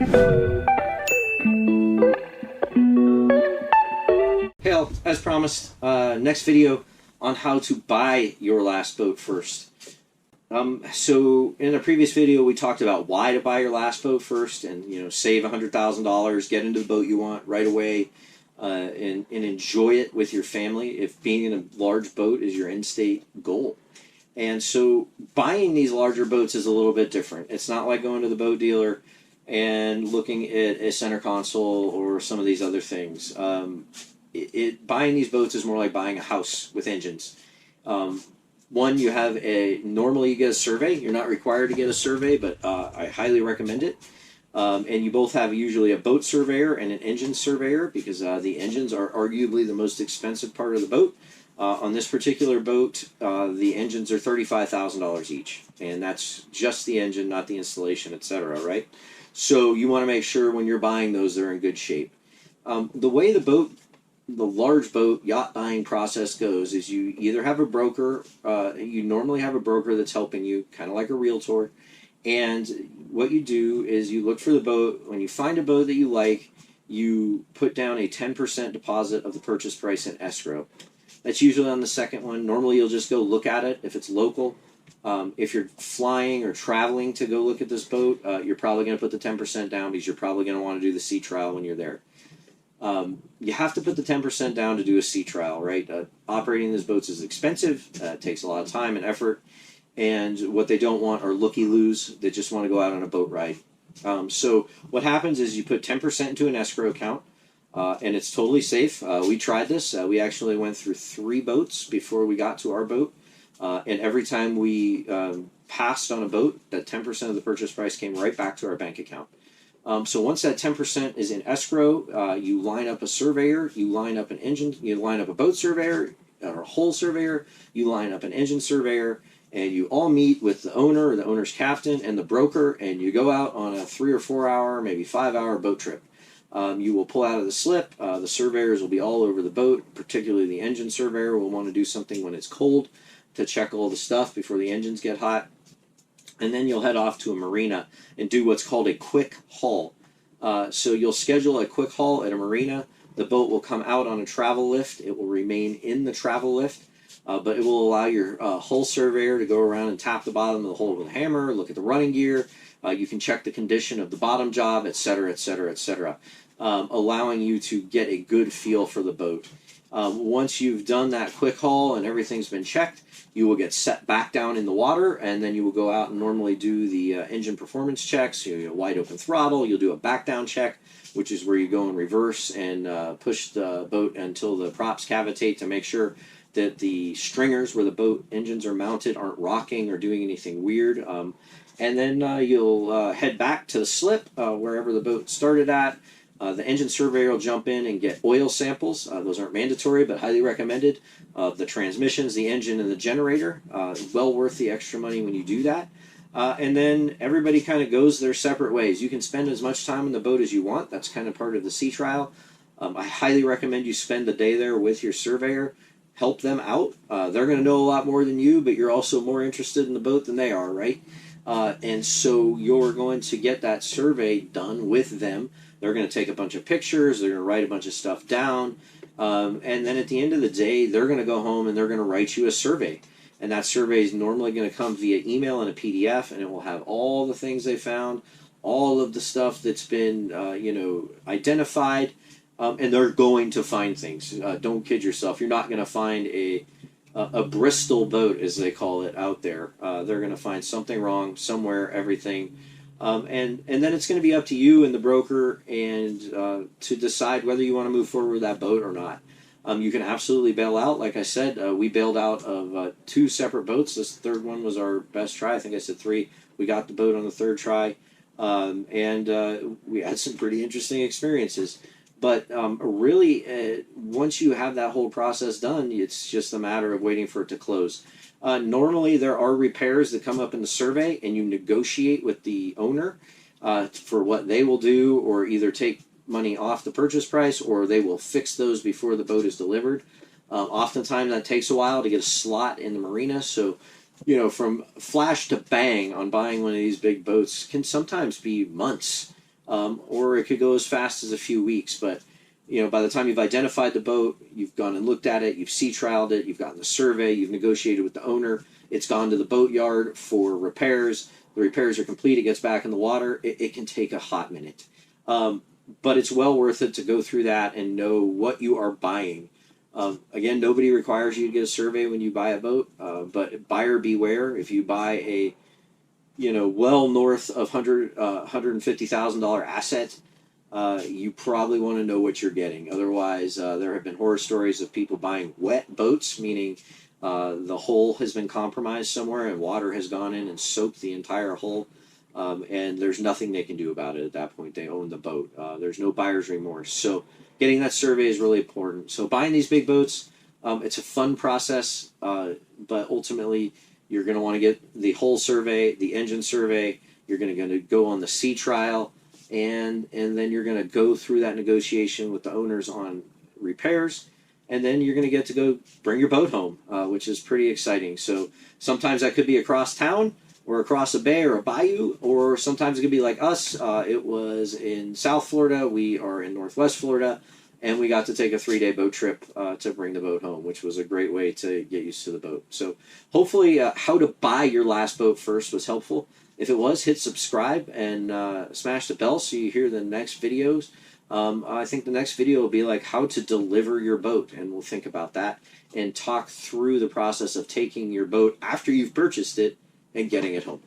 Hey, as promised, next video on how to buy your last boat first. So in a previous video, we talked about why to buy your last boat first, and save $100,000, get into the boat you want right away, and enjoy it with your family. If being in a large boat is your in-state goal. And so buying these larger boats is a little bit different. It's not like going to the boat dealer and looking at a center console or some of these other things. Buying these boats is more like buying a house with engines. One, normally you get a survey. You're not required to get a survey, but I highly recommend it. And you both have usually a boat surveyor and an engine surveyor, because the engines are arguably the most expensive part of the boat. On this particular boat, the engines are $35,000 each, and that's just the engine, not the installation, etc., right? So you want to make sure when you're buying those, they're in good shape. The way the large boat yacht buying process goes is you either have a broker, you normally have a broker that's helping you, kind of like a realtor, and what you do is you look for the boat. When you find a boat that you like, you put down a 10% deposit of the purchase price in escrow. That's usually on the second one. Normally you'll just go look at it if it's local. If you're flying or traveling to go look at this boat, you're probably going to put the 10% down, because you're probably going to want to do the sea trial when you're there. You have to put the 10% down to do a sea trial, right? Operating these boats is expensive. It takes a lot of time and effort. And what they don't want are looky-loos. They just want to go out on a boat ride. So what happens is you put 10% into an escrow account, and it's totally safe. We tried this. We actually went through 3 boats before we got to our boat. And every time we passed on a boat, that 10% of the purchase price came right back to our bank account. So once that 10% is in escrow, you line up a surveyor, you line up an engine, you line up a boat surveyor or a hull surveyor, you line up an engine surveyor, and you all meet with the owner or the owner's captain and the broker, and you go out on a 3 or 4 hour, maybe 5 hour boat trip. You will pull out of the slip. The surveyors will be all over the boat, particularly the engine surveyor will want to do something when it's cold to check all the stuff before the engines get hot. And then you'll head off to a marina and do what's called a quick haul. So you'll schedule a quick haul at a marina. The boat will come out on a travel lift. It will remain in the travel lift, but it will allow your hull surveyor to go around and tap the bottom of the hull with a hammer, look at the running gear. You can check the condition of the bottom job, etc., etc., etc., allowing you to get a good feel for the boat. Once you've done that quick haul and everything's been checked, you will get set back down in the water, and then you will go out and normally do the engine performance checks. You wide open throttle. You'll do a back down check, which is where you go in reverse and push the boat until the props cavitate to make sure that the stringers where the boat engines are mounted aren't rocking or doing anything weird. And then you'll head back to the slip wherever the boat started at. The engine surveyor will jump in and get oil samples. Those aren't mandatory, but highly recommended. The transmissions, the engine, and the generator. Well worth the extra money when you do that. And then everybody kind of goes their separate ways. You can spend as much time in the boat as you want. That's kind of part of the sea trial. I highly recommend you spend the day there with your surveyor. Help them out. They're going to know a lot more than you, but you're also more interested in the boat than they are, right? And so you're going to get that survey done with them. They're going to take a bunch of pictures. They're going to write a bunch of stuff down. And then at the end of the day, they're going to go home and they're going to write you a survey. And that survey is normally going to come via email and a PDF, and it will have all the things they found, all of the stuff that's been, identified. And they're going to find things. Don't kid yourself. You're not going to find a Bristol boat, as they call it, out there. They're going to find something wrong somewhere, everything. And then it's going to be up to you and the broker and to decide whether you want to move forward with that boat or not. You can absolutely bail out. Like I said, we bailed out of 2 separate boats. This third one was our best try. I think I said 3. We got the boat on the 3rd try. And we had some pretty interesting experiences. But really, once you have that whole process done, it's just a matter of waiting for it to close. Normally, there are repairs that come up in the survey, and you negotiate with the owner for what they will do, or either take money off the purchase price, or they will fix those before the boat is delivered. Oftentimes, that takes a while to get a slot in the marina. So, from flash to bang on buying one of these big boats can sometimes be months. or it could go as fast as a few weeks. But by the time you've identified the boat, you've gone and looked at it, you've sea trialed it, you've gotten the survey, you've negotiated with the owner, it's gone to the boat yard for repairs, the repairs are complete, it gets back in the water, it can take a hot minute. But it's well worth it to go through that and know what you are buying. Again, nobody requires you to get a survey when you buy a boat, but buyer beware. If you buy a well north of $150,000 asset, you probably want to know what you're getting. Otherwise, there have been horror stories of people buying wet boats, meaning the hull has been compromised somewhere and water has gone in and soaked the entire hull, and there's nothing they can do about it at that point. They own the boat. There's no buyer's remorse. So getting that survey is really important. So buying these big boats, it's a fun process, but ultimately you're going to want to get the hull survey, the engine survey. You're going to go on the sea trial, and then you're going to go through that negotiation with the owners on repairs, and then you're going to get to go bring your boat home, which is pretty exciting. So sometimes that could be across town or across a bay or a bayou, or sometimes it could be like us. It was in South Florida. We are in Northwest Florida, and we got to take a 3-day boat trip to bring the boat home, which was a great way to get used to the boat. So hopefully how to buy your last boat first was helpful. If it was, hit subscribe and smash the bell so you hear the next videos. I think the next video will be like how to deliver your boat, and we'll think about that and talk through the process of taking your boat after you've purchased it and getting it home.